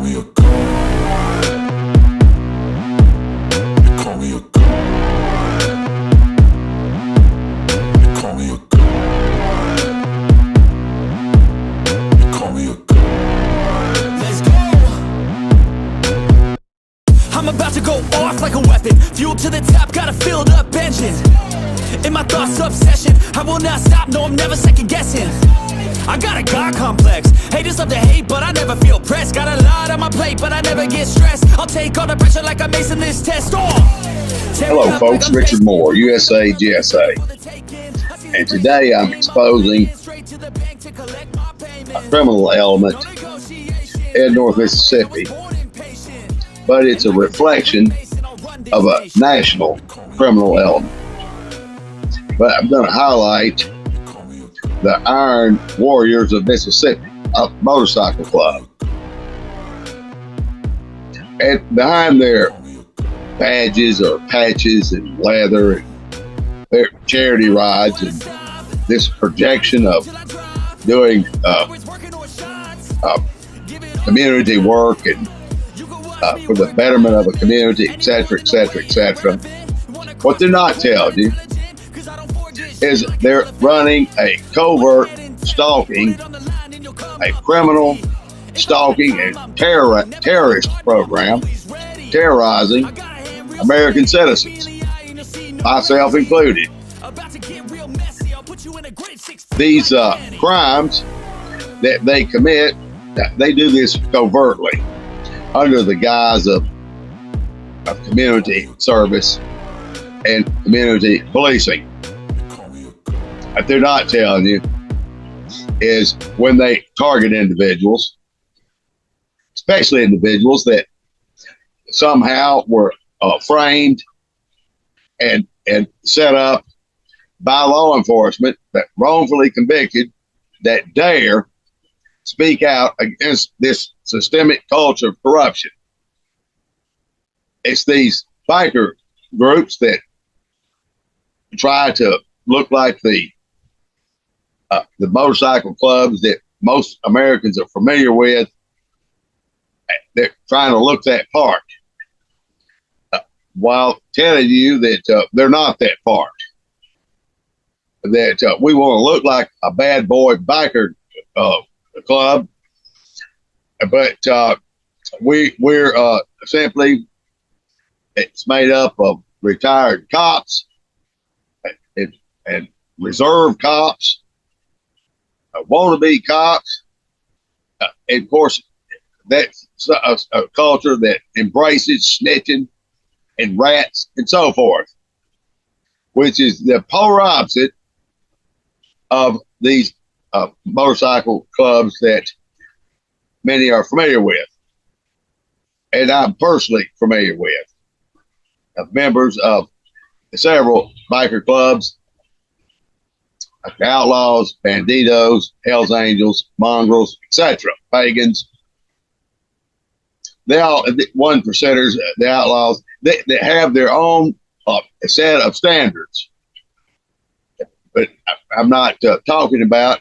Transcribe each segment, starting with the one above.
me a god. You call me a god. You call me a god. You call me a god. Let's go. I'm about to go off like a weapon. Fuel to the top, got a filled up engine. In my thoughts, obsession. I will not stop, no, I'm never second guessing. I got a God complex. Haters love to hate, but I never feel pressed. Got a lot on my plate, but I never get stressed. I'll take all the pressure like I'm acing this test. Hello folks, Richard Moore, USAGSA. And today I'm exposing a criminal element in North Mississippi. But it's a reflection of a national criminal element. But I'm going to highlight the Iron Warriors of Mississippi, a motorcycle club. And behind their badges or patches and leather and their charity rides and this projection of doing community work and for the betterment of a community, etc., etc., etc. What they're not telling you is they're running a covert stalking, a criminal stalking and terrorist program, terrorizing American citizens, myself included. These crimes that they commit, they do this covertly under the guise of community service and community policing. What they're not telling you is when they target individuals, especially individuals that somehow were framed and set up by law enforcement, that wrongfully convicted, that dare speak out against this systemic culture of corruption. It's these biker groups that try to look like the motorcycle clubs that most Americans are familiar with. They're trying to look that part while telling you that they're not that part. That we want to look like a bad boy biker club, but we're simply, it's made up of retired cops and reserve cops, wannabe cops, and of course that's a culture that embraces snitching and rats and so forth, which is the polar opposite of these motorcycle clubs that many are familiar with, and I'm personally familiar with, members of several biker clubs, like Outlaws, Bandidos, Hells Angels, Mongrels, etc., Pagans. They all, one percenters, the Outlaws, they have their own set of standards. But I'm not talking about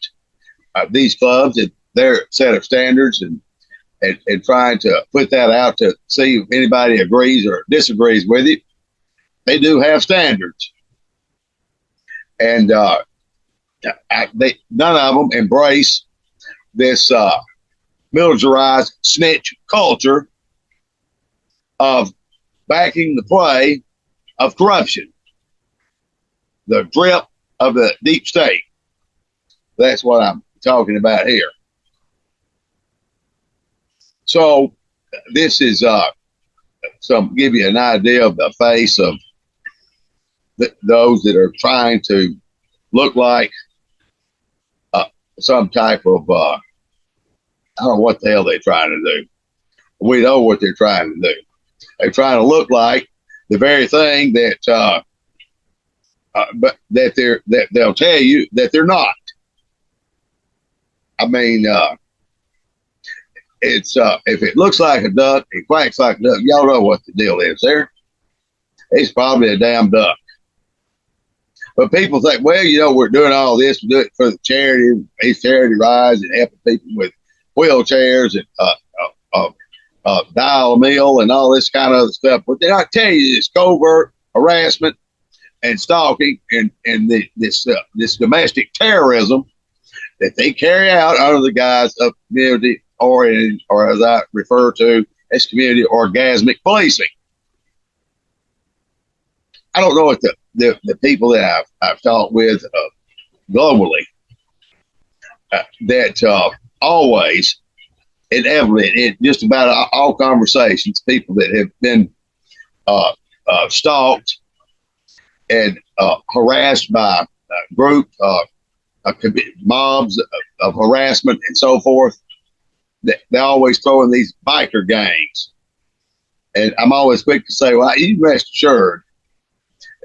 these clubs and their set of standards and trying to put that out to see if anybody agrees or disagrees with it. They do have standards. And none of them embrace this militarized snitch culture of backing the play of corruption, the drip of the deep state. That's what I'm talking about here. So this is give you an idea of the face of those that are trying to look like some type of I don't know what the hell they're trying to do. We know what they're trying to do. They're trying to look like the very thing that but that they'll tell you that they're not. I mean, it's if it looks like a duck, it quacks like a duck. Y'all know what the deal is there. It's probably a damn duck. But people think, well, you know, we're doing all this, we do it for the charity, these charity rides and helping people with wheelchairs and dial a mill and all this kind of other stuff. But then I tell you, this covert harassment and stalking and this domestic terrorism that they carry out under the guise of community oriented, or as I refer to as community orgasmic policing. I don't know what the people that I've talked with globally that always, inevitably, in just about all conversations, people that have been stalked and harassed by group mobs of harassment and so forth, they always throw in these biker gangs. And I'm always quick to say, well, you rest assured,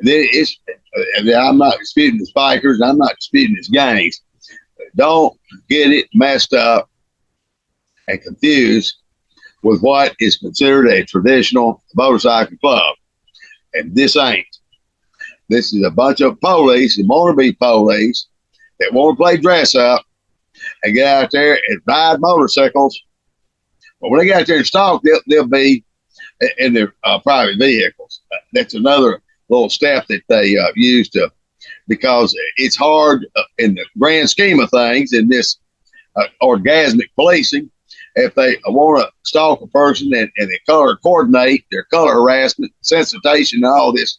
I'm not disputing the bikers, and I'm not disputing his gangs. Don't get it messed up and confused with what is considered a traditional motorcycle club. And this ain't. This is a bunch of police and wannabe police that want to play dress up and get out there and ride motorcycles. But when they get out there and stalk, they'll be in their private vehicles. That's another little step that they use to, because it's hard in the grand scheme of things in this orgasmic policing. If they want to stalk a person and they color coordinate their color harassment, sensitization, and all this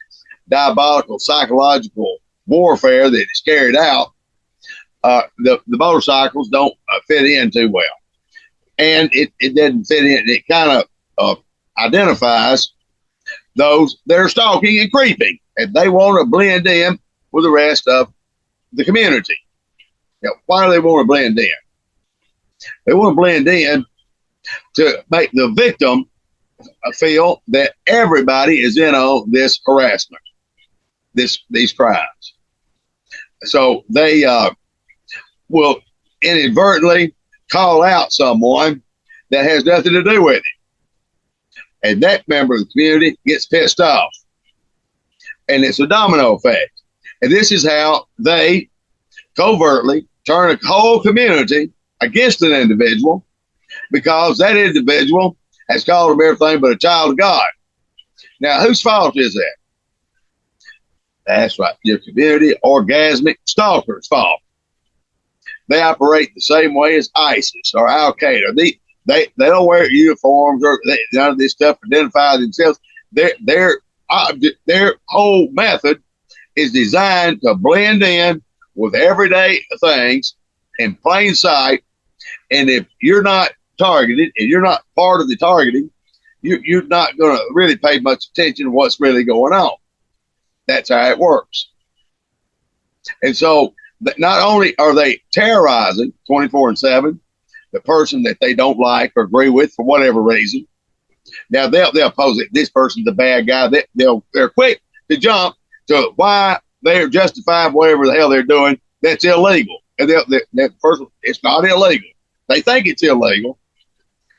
diabolical psychological warfare that is carried out, the motorcycles don't fit in too well. And it doesn't fit in. It kind of identifies those that are stalking and creeping, and they want to blend in with the rest of the community. Now, why do they want to blend in? They want to blend in to make the victim feel that everybody is in on this harassment, these crimes. So they will inadvertently call out someone that has nothing to do with it. And that member of the community gets pissed off. And it's a domino effect. And this is how they covertly turn a whole community against an individual, because that individual has called them everything but a child of God. Now, whose fault is that? That's right, your community orgasmic stalkers' fault. They operate the same way as ISIS or Al Qaeda. They don't wear uniforms or none of this stuff, identify themselves. Their whole method is designed to blend in with everyday things in plain sight. And if you're not targeted and you're not part of the targeting, you're not going to really pay much attention to what's really going on. That's how it works. And so not only are they terrorizing 24/7 the person that they don't like or agree with for whatever reason. Now they'll pose it, this person's the bad guy. They're quick to jump to why they're justified whatever the hell they're doing that's illegal. And that person, it's not illegal. They think it's illegal.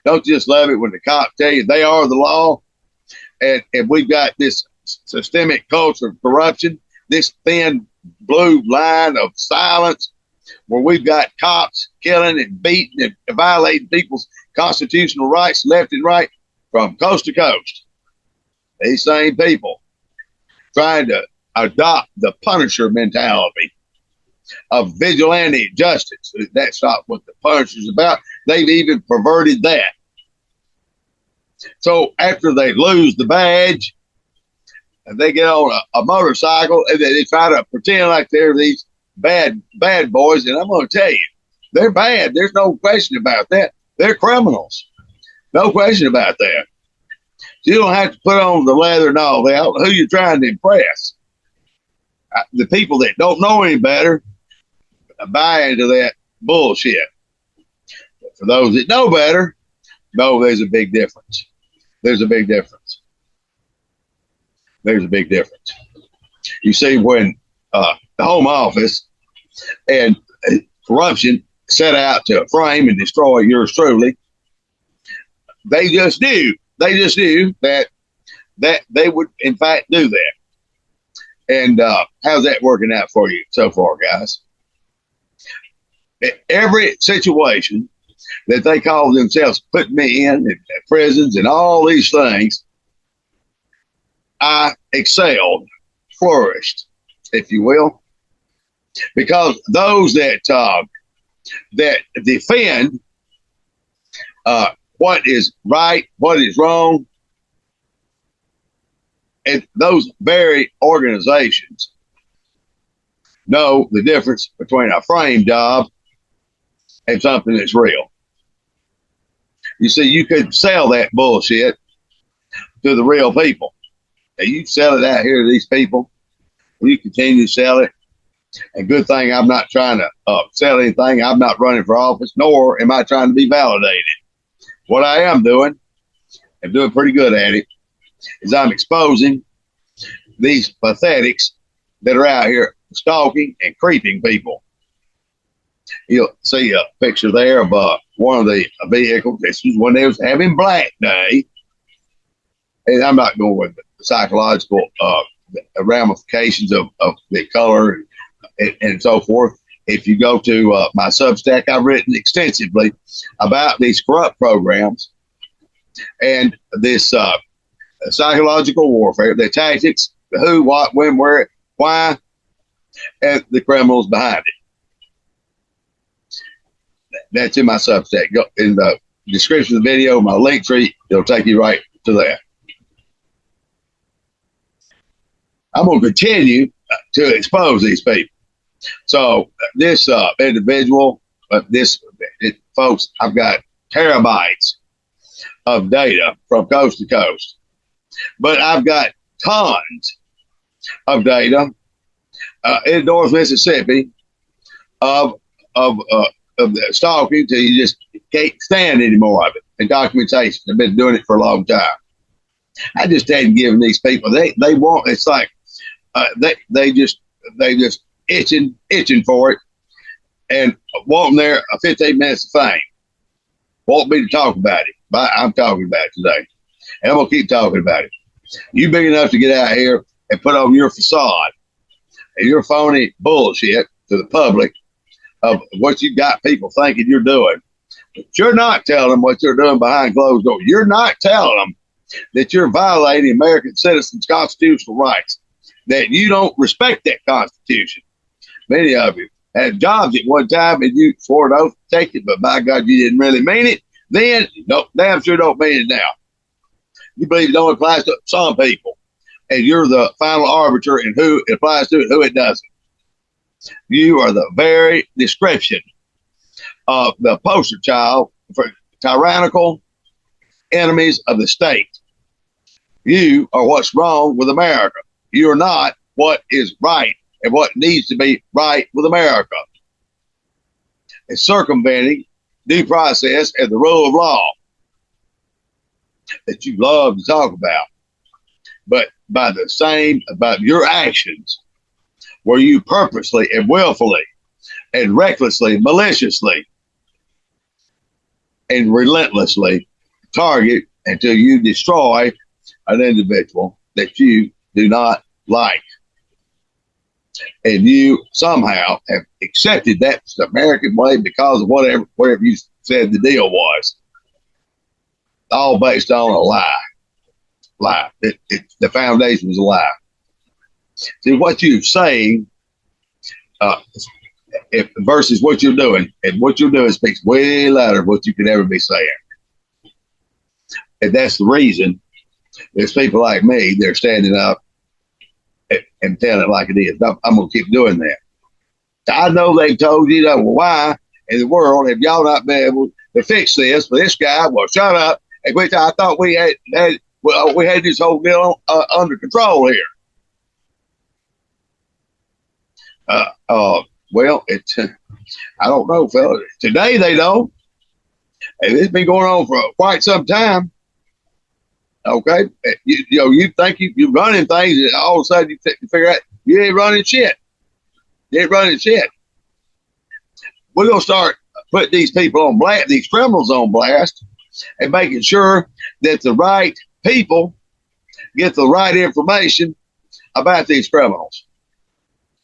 Don't just love it when the cops tell you they are the law. And we've got this systemic culture of corruption, this thin blue line of silence, where we've got cops killing and beating and violating people's constitutional rights left and right from coast to coast. These same people trying to adopt the Punisher mentality of vigilante justice. That's not what the Punisher's about. They've even perverted that. So after they lose the badge, and they get on a motorcycle and they try to pretend like they're these bad boys, and I'm going to tell you, they're bad. There's no question about that. They're criminals. No question about that. You don't have to put on the leather and all that. Who you're trying to impress? The people that don't know any better buy into that bullshit. But for those that know better, there's a big difference. There's a big difference. There's a big difference. You see, when the Home Office and corruption set out to frame and destroy yours truly, they just knew that they would in fact do that. And how's that working out for you so far, guys? Every situation that they call themselves putting me in prisons and all these things, I excelled, flourished, if you will, because those that defend what is right, what is wrong, and those very organizations know the difference between a frame job and something that's real. You see, you could sell that bullshit to the real people. And you sell it out here to these people, you continue to sell it. And good thing I'm not trying to sell anything. I'm not running for office, nor am I trying to be validated. What I am doing, and doing pretty good at it, is I'm exposing these pathetics that are out here stalking and creeping people. You'll see a picture there of one of the vehicles. This was when they was having Black Day. And I'm not going with the psychological ramifications of the color and so forth. If you go to my Substack, I've written extensively about these corrupt programs and this psychological warfare, the tactics, the who, what, when, where, why, and the criminals behind it. That's in my Substack. Go in the description of the video, my link tree, it'll take you right to that. I'm going to continue to expose these people. So this individual, folks, I've got terabytes of data from coast to coast, but I've got tons of data in North Mississippi of the stalking till you just can't stand any more of it. And documentation. I've been doing it for a long time. I just hadn't given these people, they want, it's like they just itching for it and wanting their 15 minutes of fame. Want me to talk about it, but I'm talking about it today. And I'm going to keep talking about it. You big enough to get out here and put on your facade and your phony bullshit to the public of what you got people thinking you're doing. But you're not telling them what you're doing behind closed doors. You're not telling them that you're violating American citizens' constitutional rights, that you don't respect that Constitution. Many of you had jobs at one time and you swore an oath to take it, but by God, you didn't really mean it. Then, no, damn sure don't mean it now. You believe it only applies to some people, and you're the final arbiter in who it applies to and who it doesn't. You are the very description of the poster child for tyrannical enemies of the state. You are what's wrong with America. You are not what is right and what needs to be right with America. It's circumventing due process and the rule of law that you love to talk about. But by your actions, where you purposely and willfully and recklessly, maliciously, and relentlessly target until you destroy an individual that you do not like. And you somehow have accepted that's the American way because of whatever you said the deal was. All based on a lie. The foundation is a lie. See, what you're saying versus what you're doing, and what you're doing speaks way louder than what you could ever be saying. And that's the reason there's people like me, they're standing up and telling it like it is. I'm going to keep doing that. I know they told you that, well, why in the world have y'all not been able to fix this for this guy? Well, shut up. And which I thought we had this whole deal under control here. Well, I don't know, fella. Today they don't. And it's been going on for quite some time. Okay, you think you're running things, and all of a sudden you figure out you ain't running shit. You ain't running shit. We're gonna start putting these people on blast, these criminals on blast, and making sure that the right people get the right information about these criminals.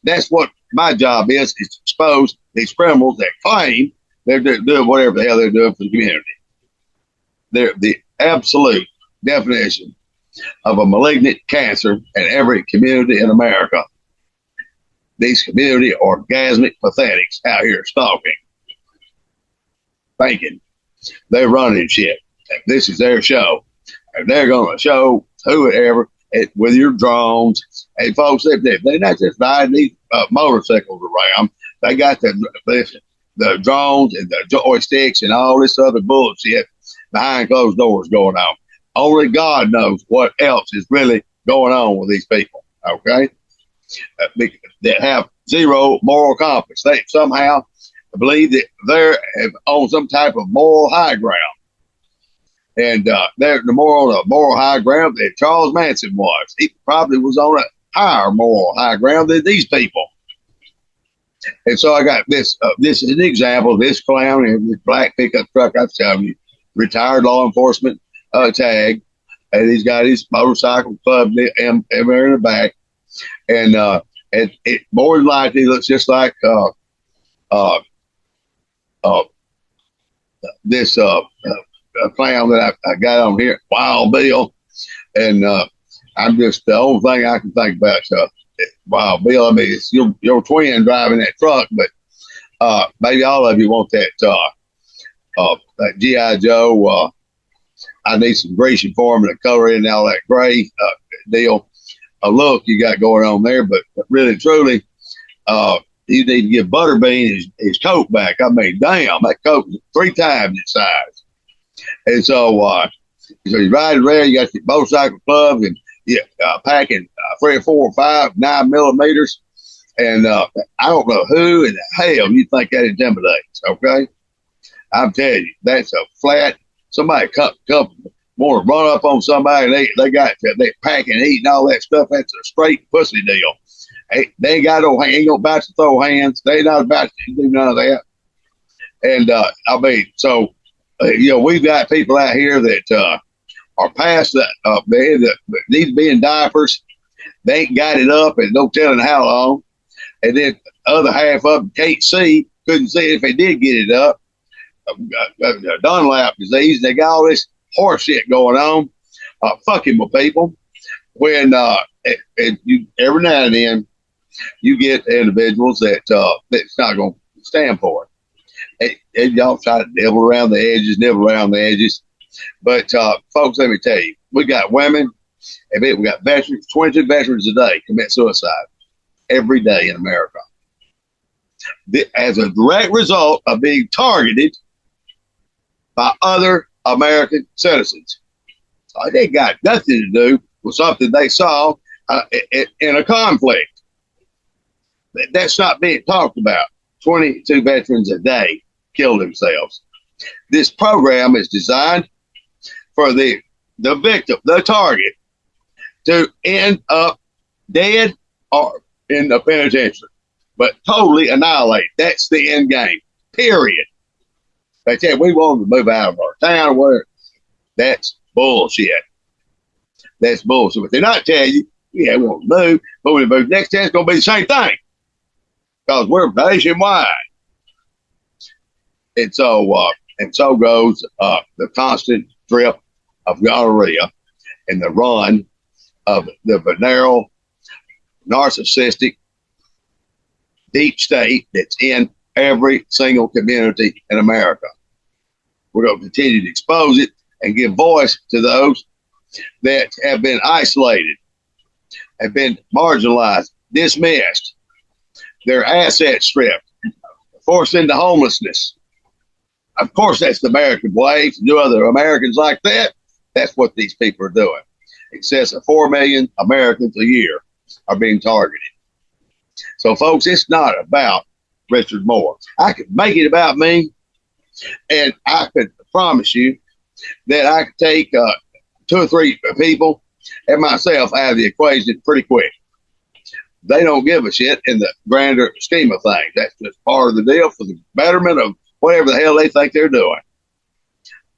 That's what my job is to expose these criminals that claim They're doing whatever the hell they're doing for the community. They're the absolute definition of a malignant cancer in every community in America. These community orgasmic pathetics out here stalking, thinking they're running shit. This is their show. And they're going to show whoever with your drones. And folks, they're not just riding these motorcycles around. They got the drones and the joysticks and all this other bullshit behind closed doors going on. Only God knows what else is really going on with these people, okay? That have zero moral compass. They somehow believe that they're on some type of moral high ground. And they're on a moral high ground that Charles Manson was. He probably was on a higher moral high ground than these people. And so I got this. This is an example of this clown in this black pickup truck. I'm telling you, retired law enforcement tag, and he's got his motorcycle club there in the back, and it more than likely looks just like this clown that I got on here, Wild Bill, and I'm just the only thing I can think about. Wild Bill. I mean, it's your twin driving that truck, but maybe all of you want that G.I. Joe. I need some greasing for him and color in all that gray deal. Look you got going on there, but really, truly, you need to give Butterbean his coat back. I mean, damn, that coat is 3 times its size. And so you're riding around, you got your motorcycle clubs, and packing 3 or 4 or 5 9mm. And I don't know who in the hell you think that intimidates, okay? I'm telling you, that's a flat. Somebody want to run up on somebody. They packing, eating all that stuff. That's a straight pussy deal. They ain't got no, ain't about to throw hands. They not about to do none of that. And I mean, so we've got people out here that are past that. They need to be in diapers. They ain't got it up, and no telling how long. And then the other half of them can't see. Couldn't see it if they did get it up. Dunlap disease. They got all this horse shit going on, fucking with people. When every now and then you get individuals that's not going to stand for it. And y'all try to nibble around the edges. But folks, let me tell you, we got women, and we got veterans. 22 veterans a day commit suicide every day in America as a direct result of being targeted by other American citizens. It ain't got nothing to do with something they saw in a conflict. That's not being talked about. 22 veterans a day kill themselves. This program is designed for the victim, the target, to end up dead or in the penitentiary, but totally annihilate. That's the end game, period. They say we want to move out of our town or whatever. That's bullshit. That's bullshit. But they're not telling you, we want to move, but when we move next time, it's going to be the same thing because we're nationwide. And so goes the constant drip of gonorrhea and the run of the venereal, narcissistic, deep state that's in every single community in America. We're going to continue to expose it and give voice to those that have been isolated, have been marginalized, dismissed, their assets stripped, forced into homelessness. Of course, that's the American way to do other Americans like that. That's what these people are doing. In excess of 4 million Americans a year are being targeted. So, folks, it's not about Richard Moore. I could make it about me, and I could promise you that I could take 2 or 3 people and myself out of the equation pretty quick. They don't give a shit in the grander scheme of things. That's just part of the deal for the betterment of whatever the hell they think they're doing.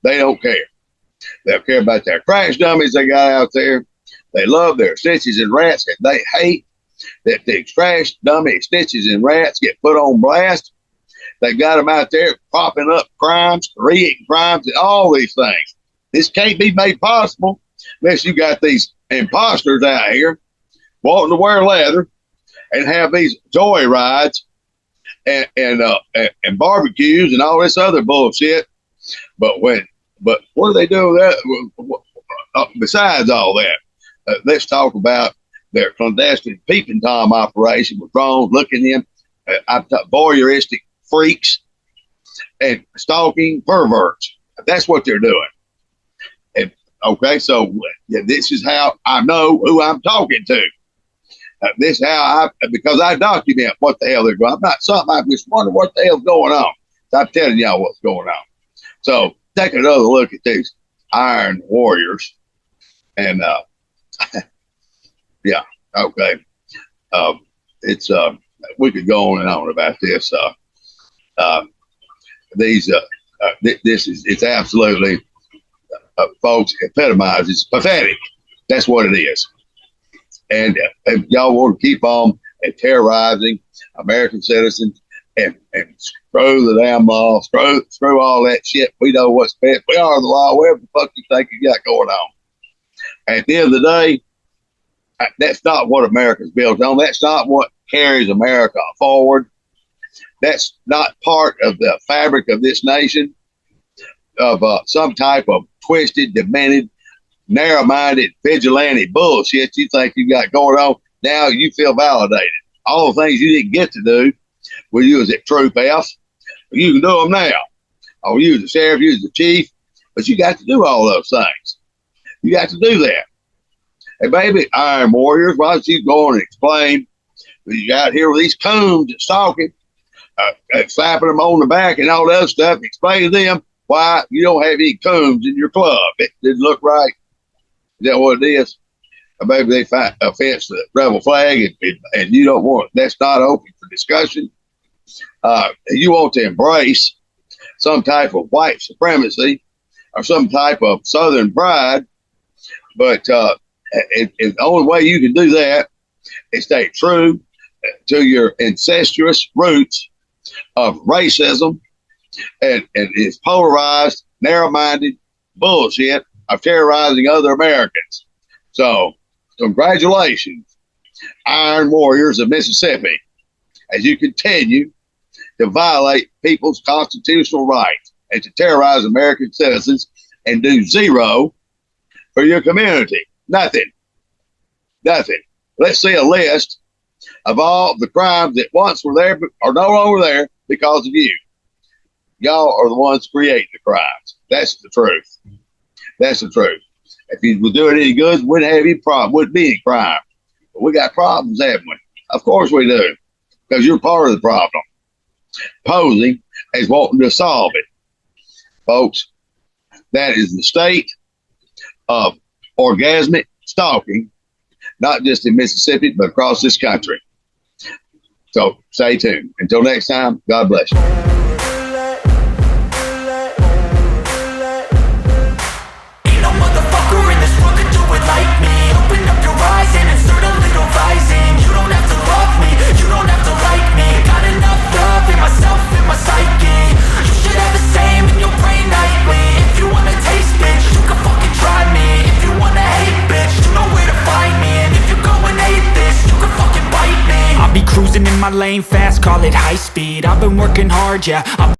They don't care. They don't care about their crash dummies they got out there. They love their snitches and rats, and they hate that the crash dummy snitches and rats get put on blast They got them out there propping up crimes, creating crimes, and all these things. This can't be made possible unless you got these imposters out here wanting to wear leather and have these joy rides and barbecues and all this other bullshit. But what do they do with that? Besides all that, let's talk about their clandestine peeping Tom operation with drones looking in, voyeuristic freaks and stalking perverts. That's what they're doing. And okay, so this is how I know who I'm talking to. This is how because I document what the hell they're going. I'm not something. I just wonder what the hell's going on. So I'm telling y'all what's going on. So take another look at these iron warriors, and yeah, okay. It's we could go on and on about this. This is it's absolutely folks epitomizes pathetic. That's what it is. And if y'all want to keep on terrorizing American citizens and screw the damn law, screw all that shit, we know what's best. We are the law. Whatever the fuck you think you got going on. At the end of the day, that's not what America's built on. That's not what carries America forward. That's not part of the fabric of this nation, of some type of twisted, demented, narrow-minded, vigilante bullshit you think you got going on. Now you feel validated. All the things you didn't get to do when you was at Troop F, you can do them now. Or you was the sheriff, you was the chief, but you got to do all those things. You got to do that. Hey, baby, Iron Warriors, why don't you go on and explain? You got here with these coons and stalking, slapping them on the back and all that other stuff. Explain to them why you don't have any coons in your club. It didn't look right. Is that what it is? Or maybe they offense the rebel flag and you don't want it. That's not open for discussion. You want to embrace some type of white supremacy or some type of Southern pride, but the only way you can do that is stay true to your incestuous roots of racism and its polarized, narrow-minded bullshit of terrorizing other Americans. So, congratulations, Iron Warriors of Mississippi, as you continue to violate people's constitutional rights and to terrorize American citizens and do zero for your community. Nothing. Let's see a list of all the crimes that once were there but are no longer there because of you. Y'all are the ones creating the crimes. That's the truth. That's the truth. If you would do it any good, wouldn't have any problem. Wouldn't be any crime. But we got problems, haven't we? Of course we do, because you're part of the problem. Posing as wanting to solve it. Folks, that is the state of orgasmic stalking, not just in Mississippi, but across this country. So stay tuned. Until next time, God bless you. Cruising in my lane fast, call it high speed. I've been working hard, yeah.